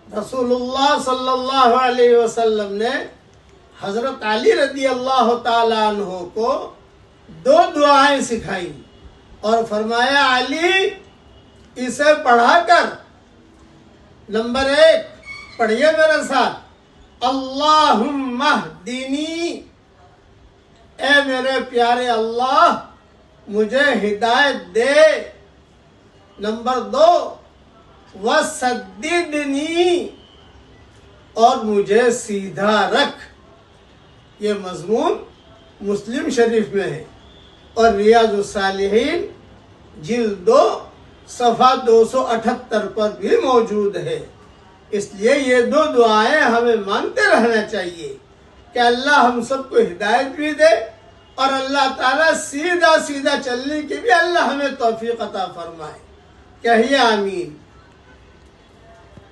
رسول اللہ صلی اللہ علیہ وسلم نے حضرت علی رضی اللہ تعالیٰ عنہ کو 2 دعائیں سکھائی اور فرمایا علی اسے پڑھا کر، نمبر 1 پڑھیے میرے ساتھ، اللہم اہدنی، اے میرے پیارے اللہ مجھے ہدایت دے۔ نمبر 2 وسددنی، اور مجھے سیدھا رکھ۔ یہ مضمون مسلم شریف میں ہے اور ریاض الصالحین جلد 2 صفحہ 278 پر بھی موجود ہے۔ اس لیے یہ 2 دعائیں ہمیں مانتے رہنا چاہیے کہ اللہ ہم سب کو ہدایت بھی دے اور اللہ تعالیٰ سیدھا چلنے کی بھی اللہ ہمیں توفیق عطا فرمائے۔ کہیے آمین۔